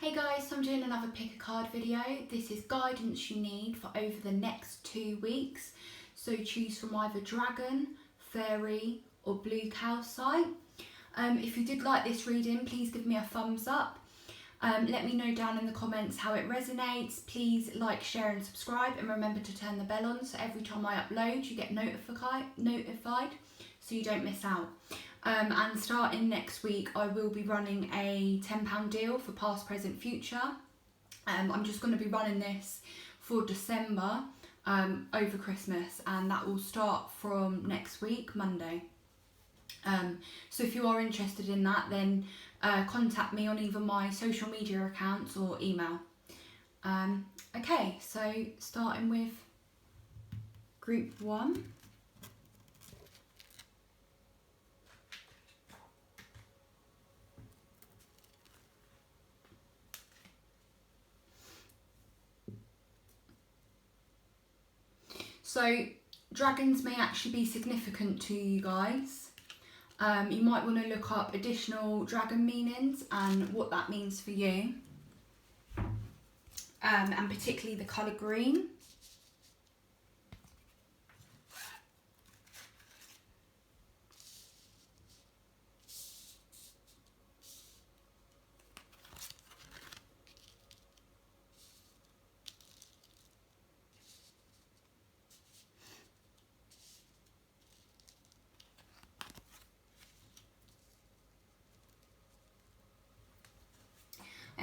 Hey guys, so I'm doing another pick a card video. This is guidance you need for over the next 2 weeks. So choose from either dragon, fairy or blue calcite. If you did like this reading, please give me a thumbs up. Let me know down in the comments how it resonates. Please like, share and subscribe, and remember to turn the bell on so every time I upload you get notified so you don't miss out. And starting next week I will be running a £10 deal for past, present, future. I'm just going to be running this for December over Christmas, and that will start from next week, Monday. So if you are interested in that, then contact me on either my social media accounts or email. Okay, so starting with group 1. So dragons may actually be significant to you guys. You might want to look up additional dragon meanings and what that means for you, and particularly the colour green.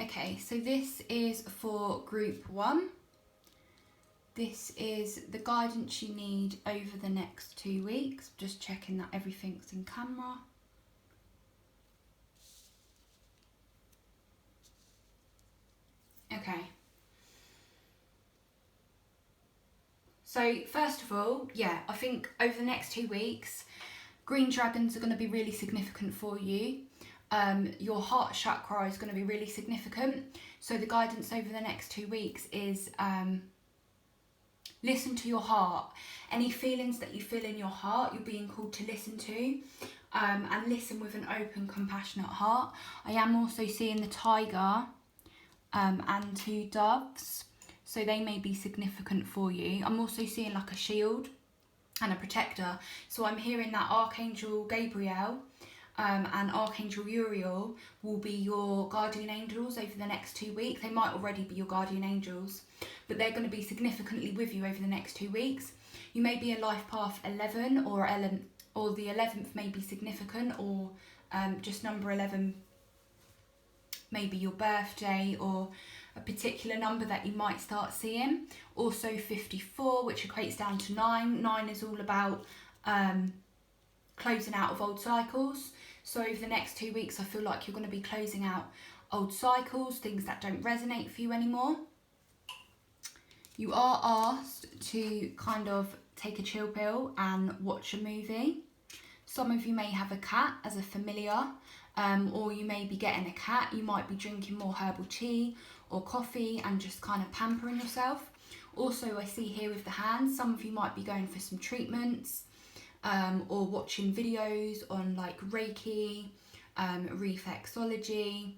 Okay, so this is for group 1. This is the guidance you need over the next 2 weeks. Just checking that everything's in camera. Okay. So first of all, I think over the next 2 weeks, green dragons are going to be really significant for you. Your heart chakra is going to be really significant. So the guidance over the next 2 weeks is listen to your heart. Any feelings that you feel in your heart, you're being called to listen to, and listen with an open, compassionate heart. I am also seeing the tiger and 2 doves, so they may be significant for you. I'm also seeing like a shield and a protector. So I'm hearing that Archangel Gabriel and Archangel Uriel will be your guardian angels over the next 2 weeks. They might already be your guardian angels, but they're going to be significantly with you over the next 2 weeks. You may be in life path 11 or the 11th may be significant, or just number 11 may be your birthday or a particular number that you might start seeing. Also 54, which equates down to 9. 9 is all about closing out of old cycles. So over the next 2 weeks I feel like you're going to be closing out old cycles, things that don't resonate for you anymore. You are asked to kind of take a chill pill and watch a movie. Some of you may have a cat as a familiar, or you may be getting a cat. You might be drinking more herbal tea or coffee and just kind of pampering yourself. Also, I see here with the hands, some of you might be going for some treatments, or watching videos on like reiki, reflexology,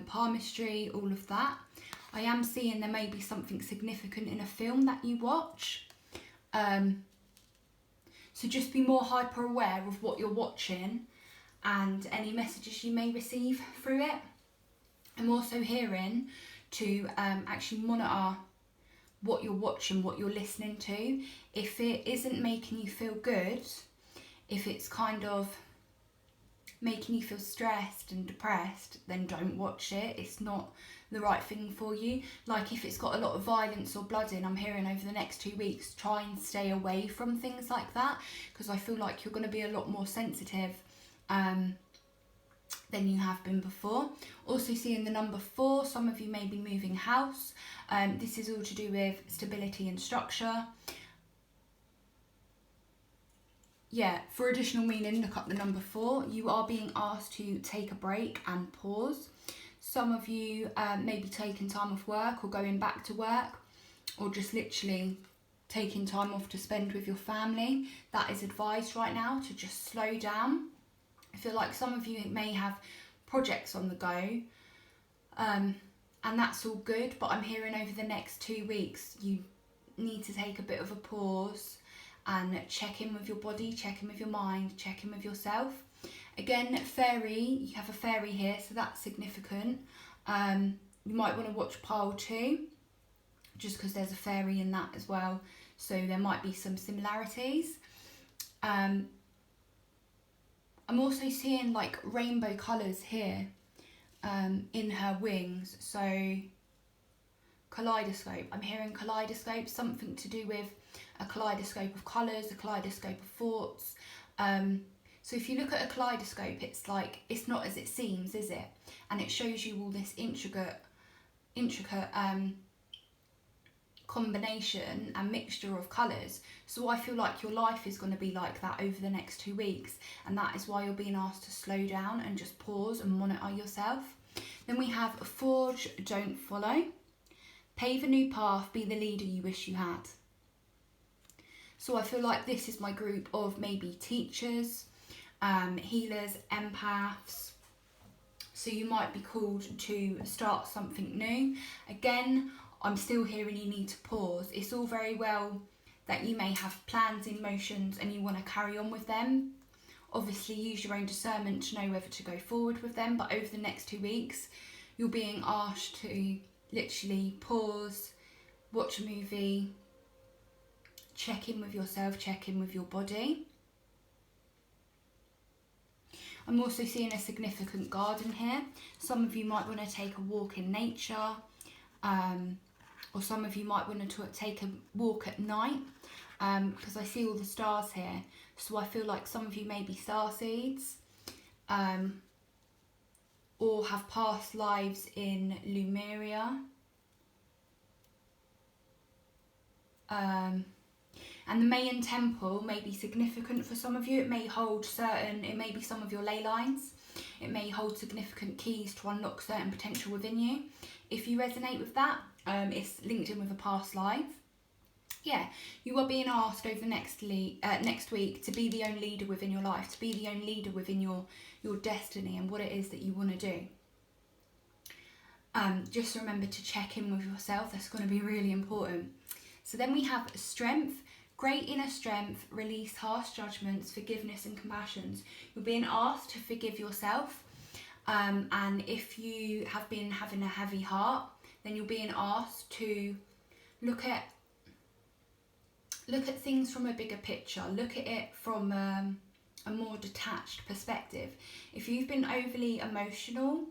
palmistry, all of that. I am seeing there may be something significant in a film that you watch. So just be more hyper aware of what you're watching and any messages you may receive through it. I'm also hearing to actually monitor what you're watching, what you're listening to. If it isn't making you feel good, if it's kind of making you feel stressed and depressed, then don't watch it. It's not the right thing for you. Like if it's got a lot of violence or blood in, I'm hearing over the next 2 weeks, try and stay away from things like that, because I feel like you're going to be a lot more sensitive than you have been before. Also seeing the number 4, some of you may be moving house. This is all to do with stability and structure. For additional meaning, look up the number 4. You are being asked to take a break and pause. Some of you may be taking time off work or going back to work, or just literally taking time off to spend with your family. That is advised right now, to just slow down. I feel like some of you may have projects on the go and that's all good, but I'm hearing over the next 2 weeks you need to take a bit of a pause and check in with your body, check in with your mind, check in with yourself. Again, fairy, you have a fairy here, so that's significant. You might want to watch pile 2, just because there's a fairy in that as well, so there might be some similarities. I'm also seeing like rainbow colours here in her wings, so kaleidoscope. I'm hearing kaleidoscope, something to do with a kaleidoscope of colours, a kaleidoscope of thoughts. So if you look at a kaleidoscope, it's like, it's not as it seems, is it? And it shows you all this intricate combination and mixture of colours. So I feel like your life is going to be like that over the next 2 weeks, and that is why you're being asked to slow down and just pause and monitor yourself. Then we have forge, don't follow. Pave a new path, be the leader you wish you had. So I feel like this is my group of maybe teachers, healers, empaths. So you might be called to start something new. Again, I'm still hearing you need to pause. It's all very well that you may have plans in motions and you want to carry on with them. Obviously use your own discernment to know whether to go forward with them, but over the next 2 weeks you're being asked to literally pause, watch a movie, check in with yourself, check in with your body. I'm also seeing a significant garden here. Some of you might want to take a walk in nature, or some of you might want to take a walk at night, because I see all the stars here. So I feel like some of you may be starseeds, or have past lives in Lemuria. And the Mayan temple may be significant for some of you. It may hold it may be some of your ley lines. It may hold significant keys to unlock certain potential within you. If you resonate with that, it's linked in with a past life. Yeah, you are being asked over the next week to be the own leader within your life, to be the own leader within your destiny and what it is that you want to do. Just remember to check in with yourself. That's going to be really important. So then we have strength. Great inner strength, release harsh judgments, forgiveness and compassions. You're being asked to forgive yourself. And if you have been having a heavy heart, then you're being asked to look at things from a bigger picture. Look at it from a more detached perspective. If you've been overly emotional,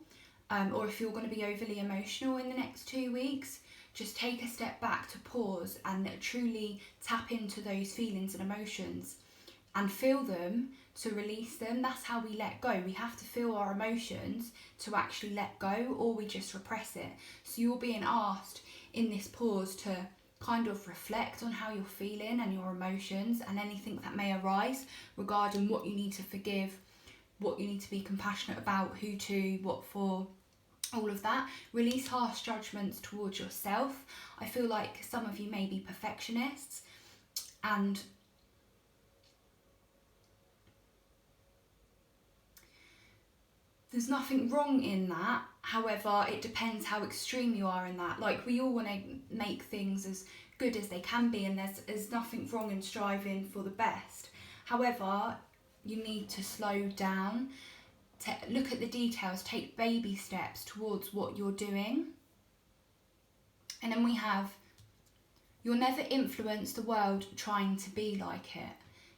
or if you're going to be overly emotional in the next 2 weeks, just take a step back to pause and truly tap into those feelings and emotions and feel them to release them. That's how we let go. We have to feel our emotions to actually let go, or we just repress it. So you're being asked in this pause to kind of reflect on how you're feeling and your emotions and anything that may arise regarding what you need to forgive, what you need to be compassionate about, who to, what for, all of that. Release harsh judgments towards yourself. I feel like some of you may be perfectionists, and there's nothing wrong in that. However, it depends how extreme you are in that. Like, we all want to make things as good as they can be, and there's nothing wrong in striving for the best. However, you need to slow down, look at the details, take baby steps towards what you're doing. And then we have, you'll never influence the world trying to be like it.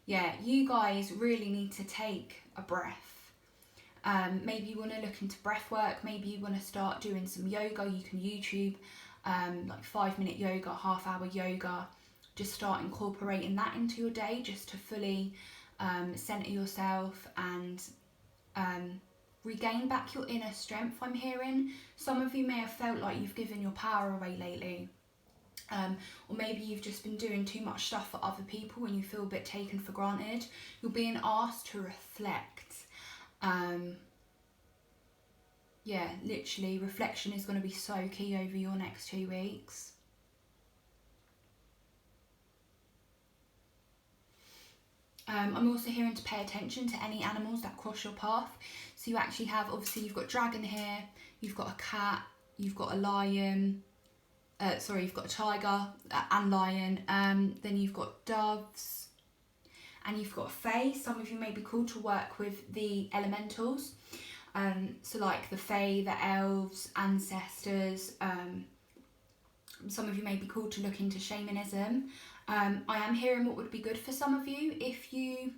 Yeah, you guys really need to take a breath. Maybe you want to look into breath work. Maybe you want to start doing some yoga. You can YouTube like 5-minute yoga, half-hour yoga. Just start incorporating that into your day, just to fully center yourself and regain back your inner strength. I'm hearing some of you may have felt like you've given your power away lately, or maybe you've just been doing too much stuff for other people and you feel a bit taken for granted. You're being asked to reflect. Yeah, literally, reflection is going to be so key over your next 2 weeks. I'm also hearing to pay attention to any animals that cross your path. So you actually have, obviously you've got dragon here, you've got a cat, you've got a lion, you've got a tiger and lion, then you've got doves, and you've got a fae. Some of you may be called to work with the elementals, so like the fae, the elves, ancestors. Some of you may be called to look into shamanism. I am hearing what would be good for some of you. If you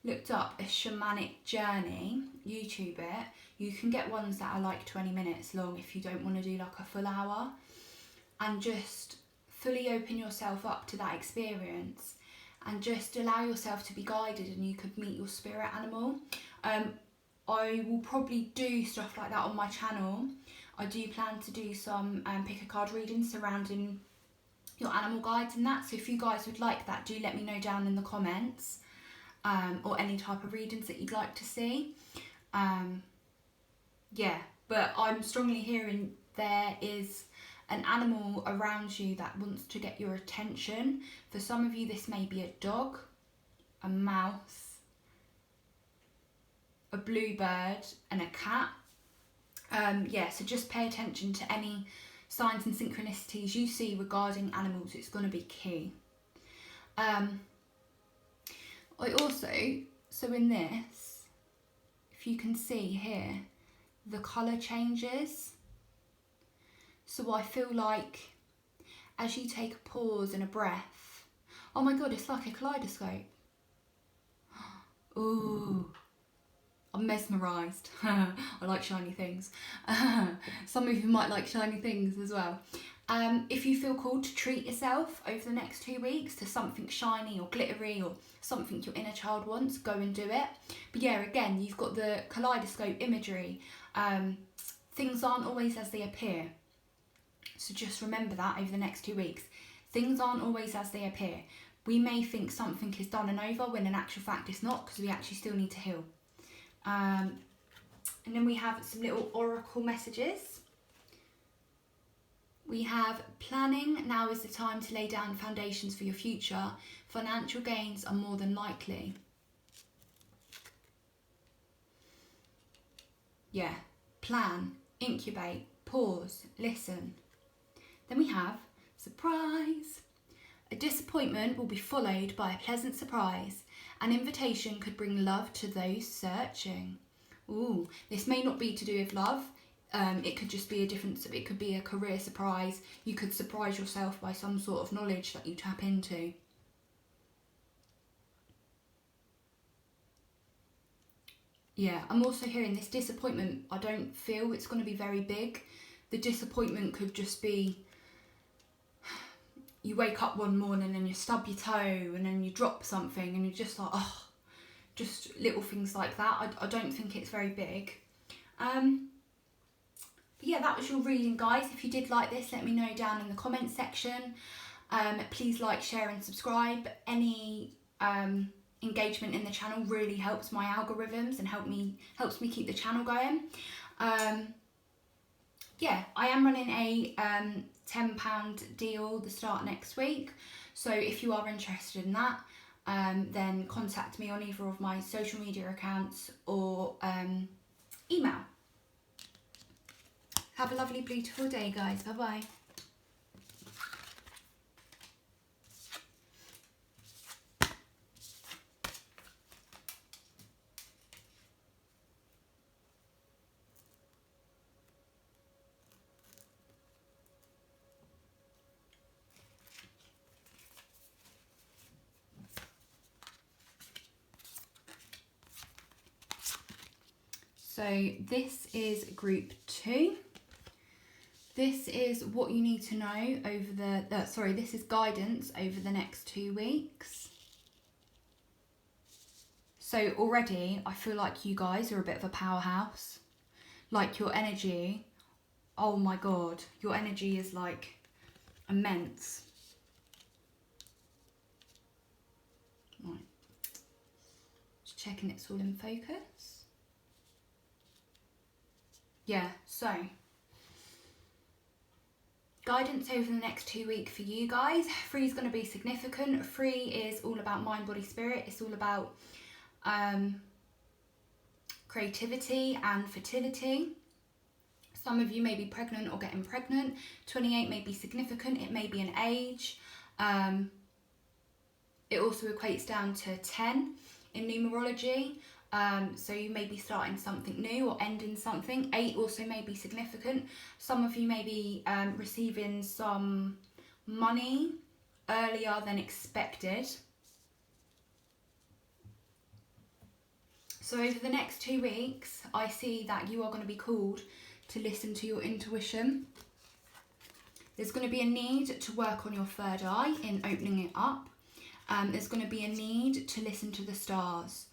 looked up a shamanic journey, YouTube it, you can get ones that are like 20 minutes long if you don't want to do like a full hour, and just fully open yourself up to that experience and just allow yourself to be guided, and you could meet your spirit animal. I will probably do stuff like that on my channel. I do plan to do some pick a card readings surrounding your animal guides and that, so if you guys would like that, do let me know down in the comments, or any type of readings that you'd like to see. Yeah, but I'm strongly hearing there is an animal around you that wants to get your attention. For some of you, this may be a dog, a mouse, a bluebird, and a cat. Yeah, so just pay attention to any signs and synchronicities you see regarding animals. It's going to be key. I also, so in this, if you can see here, the colour changes. So I feel like as you take a pause and a breath, oh my god, it's like a kaleidoscope. Ooh, I'm mesmerised. I like shiny things. Some of you might like shiny things as well. If you feel called to treat yourself over the next 2 weeks to something shiny or glittery or something your inner child wants, go and do it. But yeah, again, you've got the kaleidoscope imagery. Things aren't always as they appear. So just remember that over the next 2 weeks. Things aren't always as they appear. We may think something is done and over when in actual fact it's not, because we actually still need to heal. And then we have some little oracle messages. We have planning. Now is the time to lay down foundations for your future. Financial gains are more than likely. Yeah, plan, incubate, pause, listen. Then we have surprise. A disappointment will be followed by a pleasant surprise. An invitation could bring love to those searching. Ooh, this may not be to do with love. It could just be a difference. It could be a career surprise. You could surprise yourself by some sort of knowledge that you tap into. Yeah, I'm also hearing this disappointment. I don't feel it's going to be very big. The disappointment could just be you wake up one morning and you stub your toe and then you drop something and you're just like, oh, just little things like that. I don't think it's very big. But yeah, that was your reading, guys. If you did like this, let me know down in the comment section. Please like, share and subscribe. Any engagement in the channel really helps my algorithms and helps me keep the channel going. Yeah, I am running a £10 deal the start next week, so if you are interested in that, then contact me on either of my social media accounts or email. Have a lovely, beautiful day, guys. Bye bye. So this is group 2. This is what you need to know over the, this is guidance over the next 2 weeks. So already I feel like you guys are a bit of a powerhouse. Like your energy, oh my God, your energy is like immense. Right, just checking it's all in focus. Yeah, so guidance over the next 2 weeks for you guys. 3 is going to be significant. 3 is all about mind, body, spirit. It's all about creativity and fertility. Some of you may be pregnant or getting pregnant. 28 may be significant. It may be an age. It also equates down to 10 in numerology. So you may be starting something new or ending something. 8 also may be significant. Some of you may be receiving some money earlier than expected. So over the next 2 weeks, I see that you are going to be called to listen to your intuition. There's going to be a need to work on your third eye in opening it up. There's going to be a need to listen to the stars.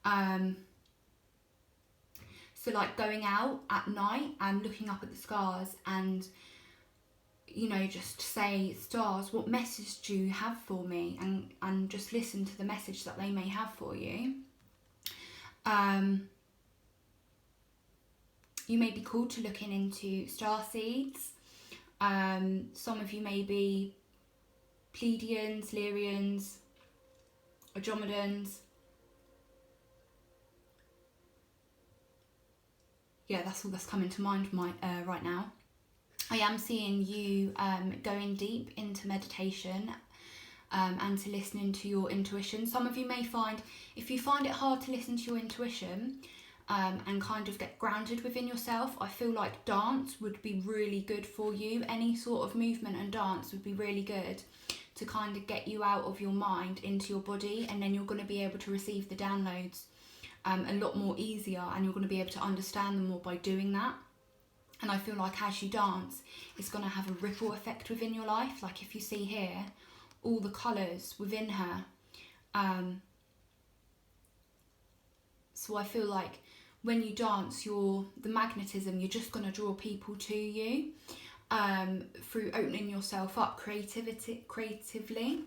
So like going out at night and looking up at the stars and, you know, just say, stars, what message do you have for me? And just listen to the message that they may have for you. You may be called to looking into star seeds. Some of you may be Pleiadians, Lyrians, Andromedans. Yeah, that's all that's coming to mind right now. I am seeing you going deep into meditation and to listening to your intuition. Some of you may find, if you find it hard to listen to your intuition and kind of get grounded within yourself, I feel like dance would be really good for you. Any sort of movement and dance would be really good to kind of get you out of your mind into your body, and then you're going to be able to receive the downloads a lot more easier, and you're going to be able to understand them more by doing that. And I feel like as you dance, it's going to have a ripple effect within your life. Like if you see here, all the colours within her. So I feel like when you dance, the magnetism, you're just going to draw people to you through opening yourself up creatively.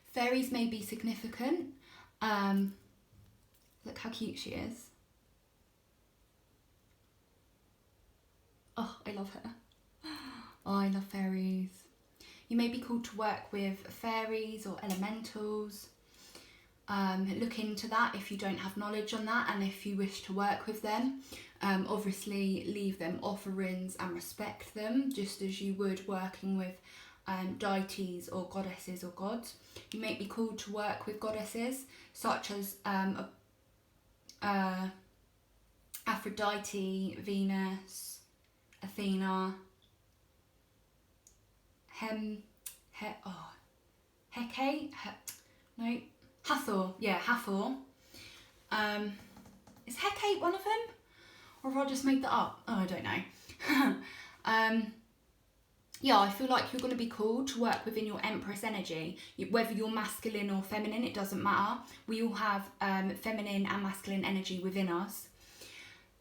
Fairies may be significant. Look how cute she is. Oh, I love her. Oh, I love fairies. You may be called to work with fairies or elementals. Look into that if you don't have knowledge on that, and if you wish to work with them, obviously leave them offerings and respect them, just as you would working with deities or goddesses or gods. You may be called to work with goddesses such as Aphrodite, Venus, Athena, Hathor. Yeah, Hathor. Is Hecate one of them? Or have I just made that up? Oh, I don't know. Yeah, I feel like you're going to be called to work within your Empress energy. Whether you're masculine or feminine, it doesn't matter. We all have feminine and masculine energy within us.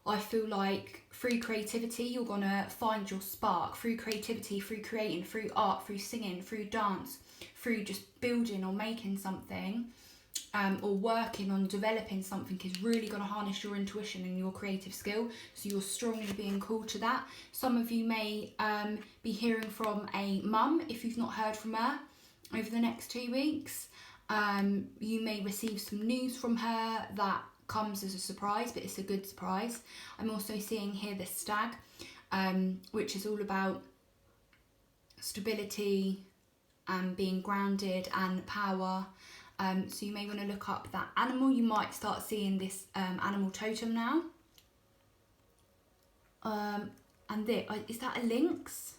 I feel like through creativity, you're going to find your spark. Through creativity, through creating, through art, through singing, through dance, through just building or making something, or working on developing something is really going to harness your intuition and your creative skill. So you're strongly being called to that. Some of you may be hearing from a mum if you've not heard from her over the next 2 weeks. You may receive some news from her that comes as a surprise, but it's a good surprise. I'm also seeing here the stag, which is all about stability and being grounded and power. So you may want to look up that animal. You might start seeing this animal totem now. And is that a lynx?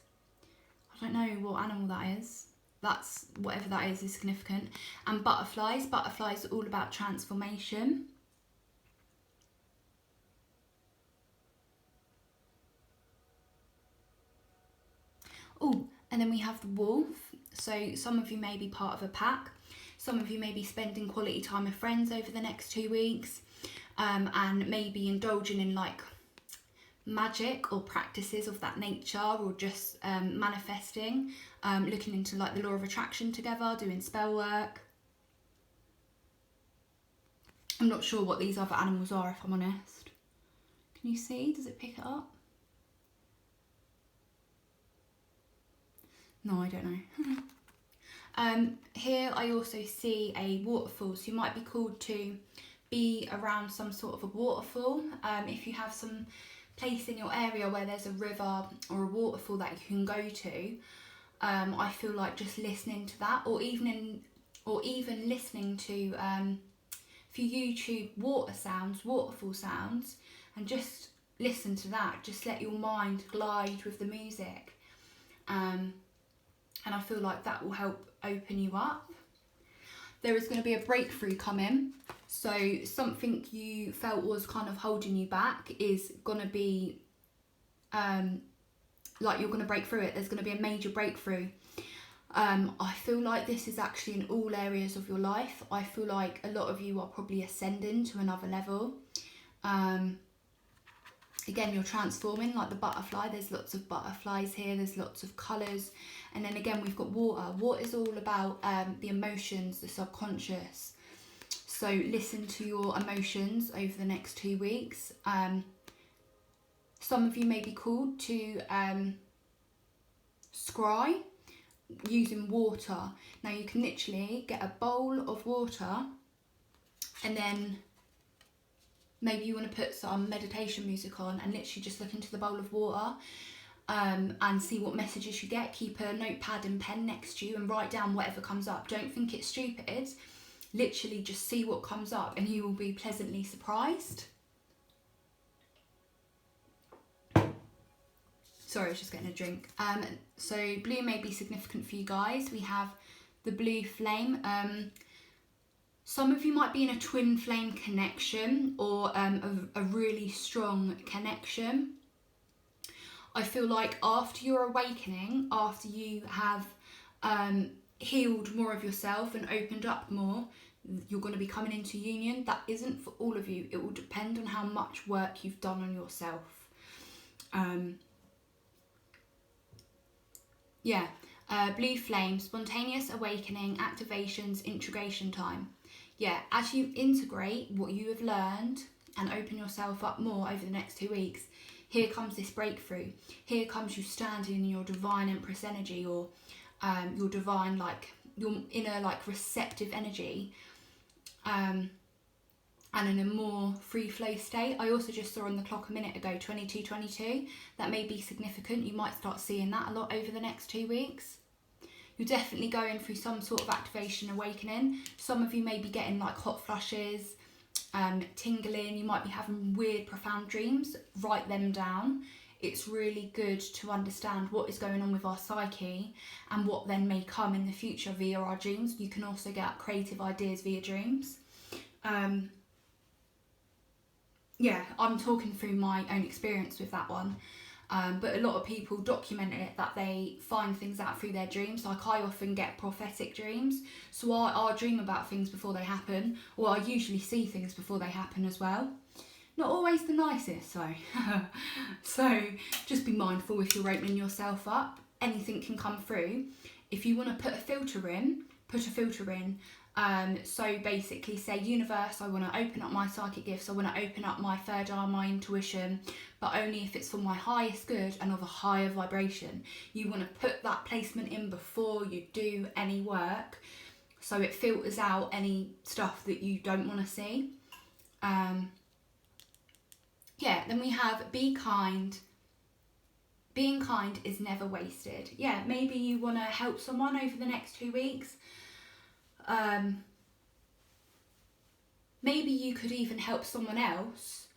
I don't know what animal that is. That's whatever that is significant. And butterflies. Butterflies are all about transformation. Oh, and then we have the wolf. So some of you may be part of a pack. Some of you may be spending quality time with friends over the next 2 weeks, and maybe indulging in like magic or practices of that nature, or just manifesting, looking into like the law of attraction together, doing spell work. I'm not sure what these other animals are, if I'm honest. Can you see? Does it pick it up? No, I don't know. Here I also see a waterfall, so you might be called to be around some sort of a waterfall. If you have some place in your area where there's a river or a waterfall that you can go to, I feel like just listening to that, or even listening to if you YouTube waterfall sounds, and just listen to that. Just let your mind glide with the music, and I feel like that will help open you up. There is going to be a breakthrough coming. So something you felt was kind of holding you back is going to be, like, you're going to break through it. There's going to be a major breakthrough. I feel like this is actually in all areas of your life. I feel like a lot of you are probably ascending to another level. Again, you're transforming like the butterfly. There's lots of butterflies here. There's lots of colours. And then again, we've got water. Water is all about the emotions, the subconscious. So listen to your emotions over the next 2 weeks. Some of you may be called to scry using water. Now you can literally get a bowl of water, and then maybe you want to put some meditation music on and literally just look into the bowl of water, and see what messages you get. Keep a notepad and pen next to you and write down whatever comes up. Don't think it's stupid. Literally just see what comes up and you will be pleasantly surprised. Sorry, I was just getting a drink. So blue may be significant for you guys. We have the blue flame. Some of you might be in a twin flame connection, or a really strong connection. I feel like after your awakening, after you have healed more of yourself and opened up more, you're going to be coming into union. That isn't for all of you. It will depend on how much work you've done on yourself. Blue flame, spontaneous awakening, activations, integration time. Yeah, as you integrate what you have learned and open yourself up more over the next 2 weeks, here comes this breakthrough. Here comes you standing in your divine Empress energy, or your divine, like, your inner, like, receptive energy, and in a more free flow state. I also just saw on the clock a minute ago 22:22. That may be significant. You might start seeing that a lot over the next 2 weeks. You're definitely going through some sort of activation, awakening. Some of you may be getting like hot flushes, tingling. You might be having weird, profound dreams. Write them down. It's really good to understand what is going on with our psyche and what then may come in the future via our dreams. You can also get creative ideas via dreams. I'm talking through my own experience with that one. But a lot of people document it, that they find things out through their dreams. Like, I often get prophetic dreams, so I'll dream about things before they happen, or I usually see things before they happen as well. Not always the nicest, so just be mindful if you're opening yourself up. Anything can come through. If you want to put a filter in, put a filter in. So basically say, universe, I want to open up my psychic gifts, I want to open up my third eye, my intuition, but only if it's for my highest good and of a higher vibration. You want to put that placement in before you do any work, so it filters out any stuff that you don't want to see. Then we have be kind. Being kind is never wasted. Yeah, maybe you want to help someone over the next 2 weeks. Maybe you could even help someone else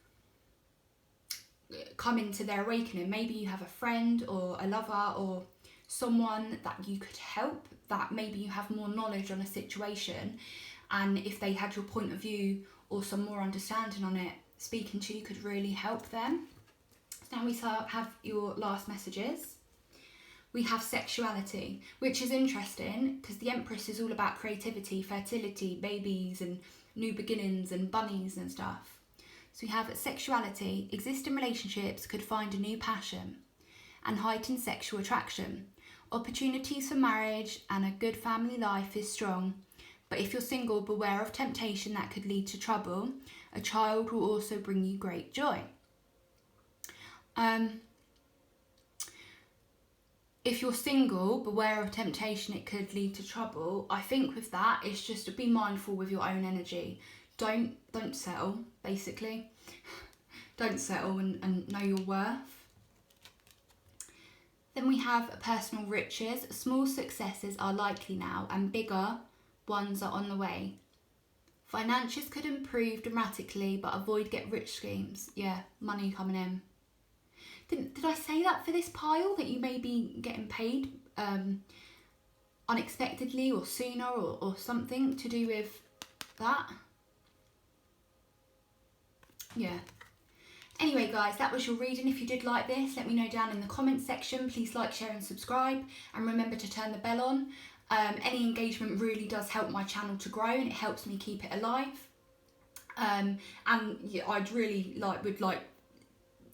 come into their awakening. Maybe you have a friend or a lover or someone that you could help, that maybe you have more knowledge on a situation, and if they had your point of view or some more understanding on it, speaking to you could really help them. So now we have your last messages. We have sexuality, which is interesting because the Empress is all about creativity, fertility, babies and new beginnings and bunnies and stuff. So we have sexuality. Existing relationships could find a new passion and heighten sexual attraction. Opportunities for marriage and a good family life is strong. But if you're single, beware of temptation that could lead to trouble. A child will also bring you great joy. If you're single, beware of temptation, it could lead to trouble. I think with that, it's just to be mindful with your own energy. Don't settle, basically. Don't settle and know your worth. Then we have personal riches. Small successes are likely now and bigger ones are on the way. Finances could improve dramatically, but avoid get rich schemes. Yeah, money coming in. Did I say that for this pile, that you may be getting paid unexpectedly or sooner or something to do with that? Yeah. Anyway guys, that was your reading. If you did like this, let me know down in the comments section. Please like, share and subscribe, and remember to turn the bell on. Any engagement really does help my channel to grow, and it helps me keep it alive. And yeah, I'd really would like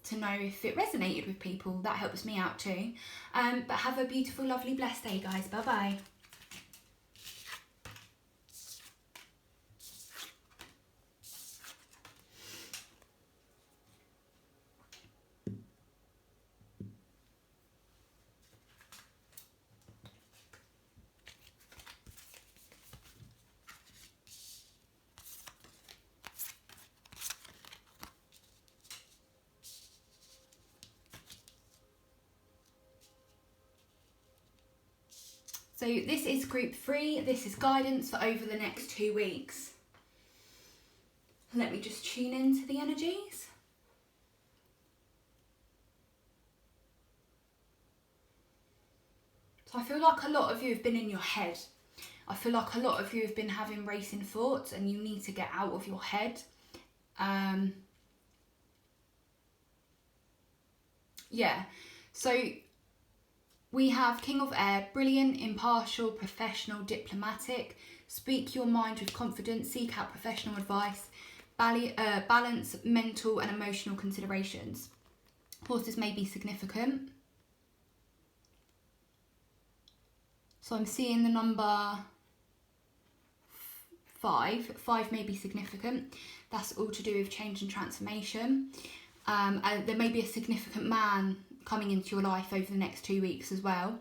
to know if it resonated with people. That helps me out too. But have a beautiful, lovely, blessed day guys. Bye bye. So this is group 3. This is guidance for over the next 2 weeks. Let me just tune into the energies. So I feel like a lot of you have been in your head. I feel like a lot of you have been having racing thoughts and you need to get out of your head. Yeah, so we have King of Air, brilliant, impartial, professional, diplomatic. Speak your mind with confidence, seek out professional advice, balance mental and emotional considerations. Horses may be significant. So I'm seeing the number 5. 5 may be significant. That's all to do with change and transformation. There may be a significant man coming into your life over the next 2 weeks as well,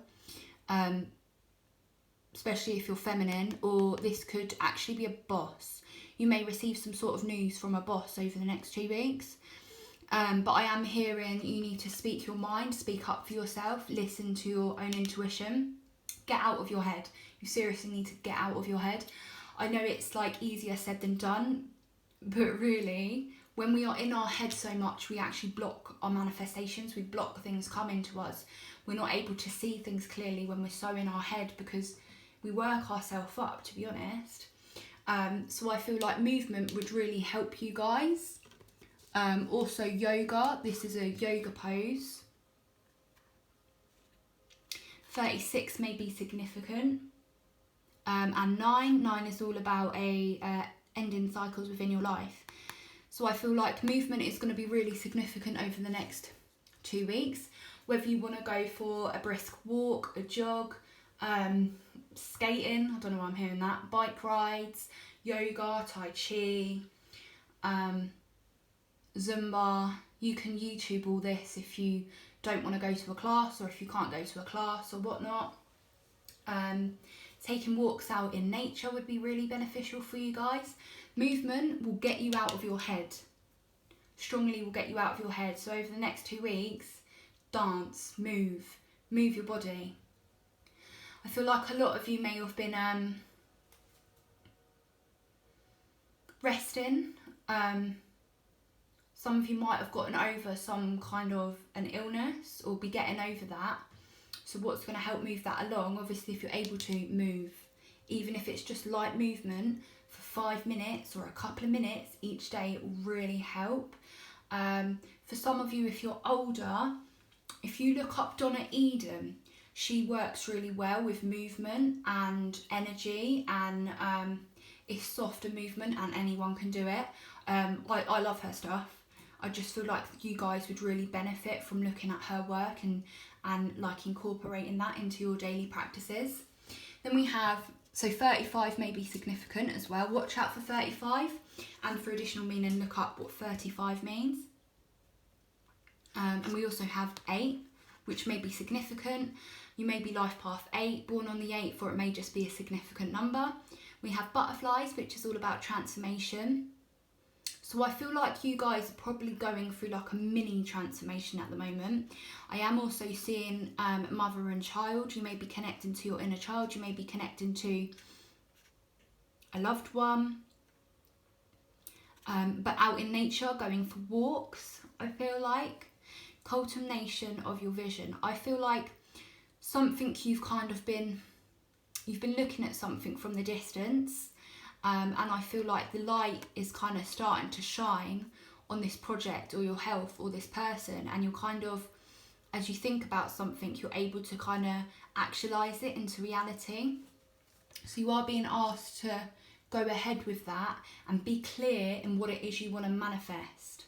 especially if you're feminine, or this could actually be a boss. You may receive some sort of news from a boss over the next 2 weeks, but I am hearing you need to speak your mind, speak up for yourself, listen to your own intuition, get out of your head. You seriously need to get out of your head. I know it's like easier said than done, but really, when we are in our head so much, we actually block our manifestations. We block things coming to us. We're not able to see things clearly when we're so in our head because we work ourselves up, to be honest. So I feel like movement would really help you guys. Also yoga. This is a yoga pose. 36 may be significant. And 9 is all about ending cycles within your life. So I feel like movement is going to be really significant over the next 2 weeks. Whether you want to go for a brisk walk, a jog, skating, I don't know why I'm hearing that, bike rides, yoga, tai chi, Zumba. You can YouTube all this if you don't want to go to a class, or if you can't go to a class or whatnot. Taking walks out in nature would be really beneficial for you guys. Movement will get you out of your head. Strongly will get you out of your head. So over the next 2 weeks, dance, move your body. I feel like a lot of you may have been resting. Some of you might have gotten over some kind of an illness or be getting over that. So what's going to help move that along? Obviously, if you're able to move, even if it's just light movement for 5 minutes or a couple of minutes each day, it will really help. For some of you, if you're older, if you look up Donna Eden, she works really well with movement and energy, and it's softer movement and anyone can do it. I love her stuff. I just feel like you guys would really benefit from looking at her work and like incorporating that into your daily practices. Then we have, so 35 may be significant as well. Watch out for 35, and for additional meaning, look up what 35 means. And we also have 8, which may be significant. You may be life path 8, born on the 8th, or it may just be a significant number. We have butterflies, which is all about transformation. So I feel like you guys are probably going through like a mini transformation at the moment. I am also seeing mother and child. You may be connecting to your inner child. You may be connecting to a loved one. But out in nature, going for walks, I feel like. Cultivation of your vision. I feel like something you've been looking at something from the distance. And I feel like the light is kind of starting to shine on this project or your health or this person, and you're kind of, as you think about something, you're able to kind of actualize it into reality. So you are being asked to go ahead with that and be clear in what it is you want to manifest.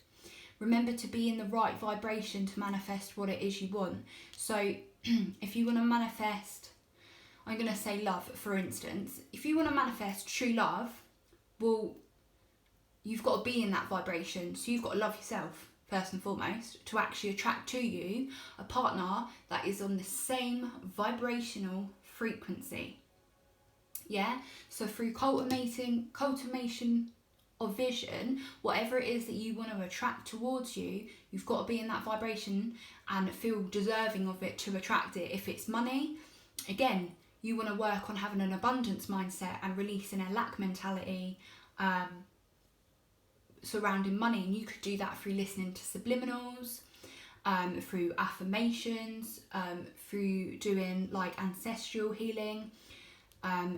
Remember to be in the right vibration to manifest what it is you want. So if you want to manifest, I'm going to say love, for instance. If you want to manifest true love, well, you've got to be in that vibration. So you've got to love yourself, first and foremost, to actually attract to you a partner that is on the same vibrational frequency. Yeah? So through cultivation of vision, whatever it is that you want to attract towards you, you've got to be in that vibration and feel deserving of it to attract it. If it's money, again, you want to work on having an abundance mindset and releasing a lack mentality surrounding money. And you could do that through listening to subliminals, through affirmations, through doing like ancestral healing,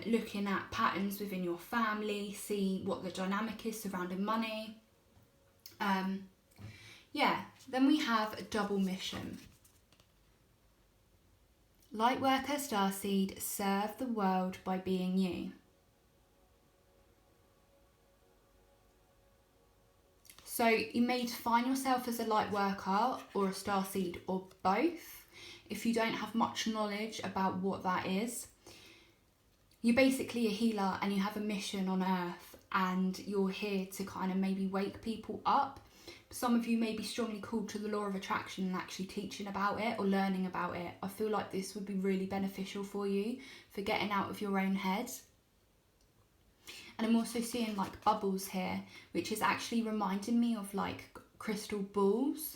looking at patterns within your family, see what the dynamic is surrounding money. Then we have a double mission. Lightworker Starseed, serve the world by being you. So you may define yourself as a lightworker or a starseed or both. If you don't have much knowledge about what that is, you're basically a healer and you have a mission on earth, and you're here to kind of maybe wake people up. Some of you may be strongly called to the law of attraction and actually teaching about it or learning about it. I feel like this would be really beneficial for you for getting out of your own head. And I'm also seeing like bubbles here, which is actually reminding me of like crystal balls.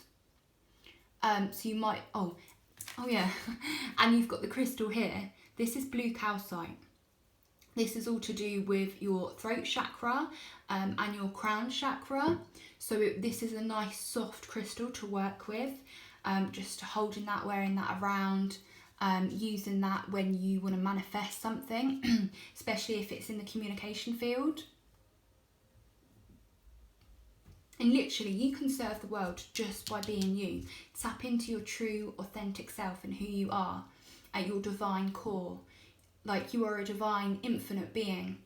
So you might, oh yeah, and you've got the crystal here. This is blue calcite. This is all to do with your throat chakra and your crown chakra. So this is a nice soft crystal to work with. Just holding that, wearing that around, using that when you want to manifest something, especially if it's in the communication field. And literally, you can serve the world just by being you. Tap into your true, authentic self and who you are at your divine core. Like, you are a divine, infinite being,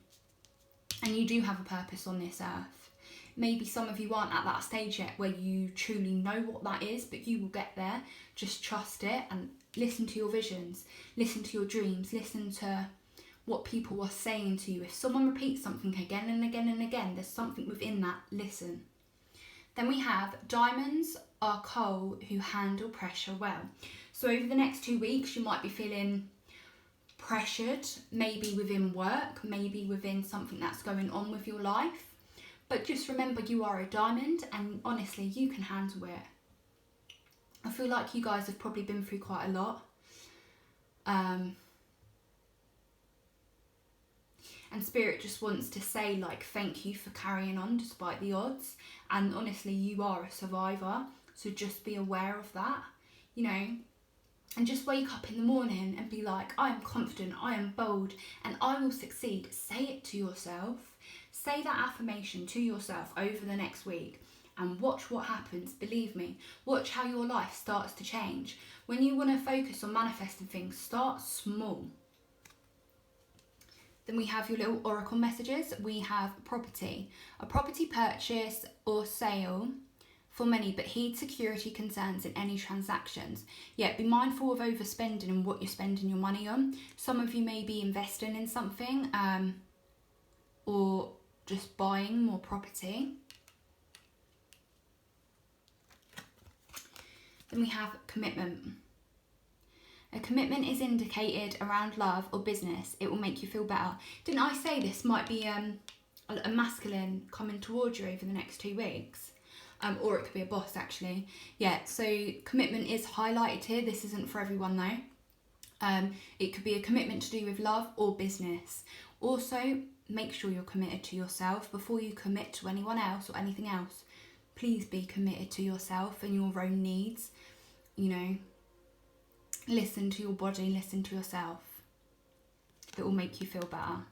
and you do have a purpose on this earth. Maybe some of you aren't at that stage yet where you truly know what that is, but you will get there. Just trust it and listen to your visions, listen to your dreams, listen to what people are saying to you. If someone repeats something again and again and again, there's something within that. Listen. Then we have diamonds are coal who handle pressure well. So over the next 2 weeks, you might be feeling pressured, maybe within work, maybe within something that's going on with your life. But just remember, you are a diamond, and honestly, you can handle it. I feel like you guys have probably been through quite a lot. And Spirit just wants to say, like, thank you for carrying on despite the odds. And honestly, you are a survivor. So just be aware of that, you know. And just wake up in the morning and be like, I am confident, I am bold, and I will succeed. Say it to yourself. Say that affirmation to yourself over the next week and watch what happens. Believe me, watch how your life starts to change. When you want to focus on manifesting things, start small. Then we have your little oracle messages. We have property. A property purchase or sale for many, but heed security concerns in any transactions. Yet be mindful of overspending and what you're spending your money on. Some of you may be investing in something or just buying more property. Then we have commitment. A commitment is indicated around love or business. It will make you feel better. Didn't I say this might be a masculine coming towards you over the next 2 weeks. Or it could be a boss, actually. Yeah, so commitment is highlighted here. This isn't for everyone though. It could be a commitment to do with love or business. Also, make sure you're committed to yourself before you commit to anyone else or anything else. Please be committed to yourself and your own needs. You know, listen to your body, listen to yourself. It will make you feel better.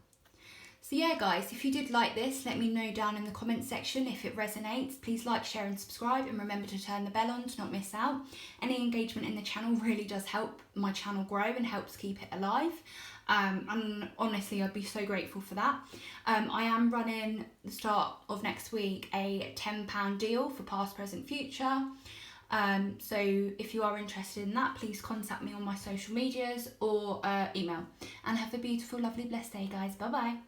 So yeah guys, if you did like this, let me know down in the comment section if it resonates. Please like, share and subscribe, and remember to turn the bell on to not miss out. Any engagement in the channel really does help my channel grow and helps keep it alive. And honestly, I'd be so grateful for that. I am running the start of next week a £10 deal for past, present, future. So if you are interested in that, please contact me on my social medias or email. And have a beautiful, lovely, blessed day guys. Bye bye.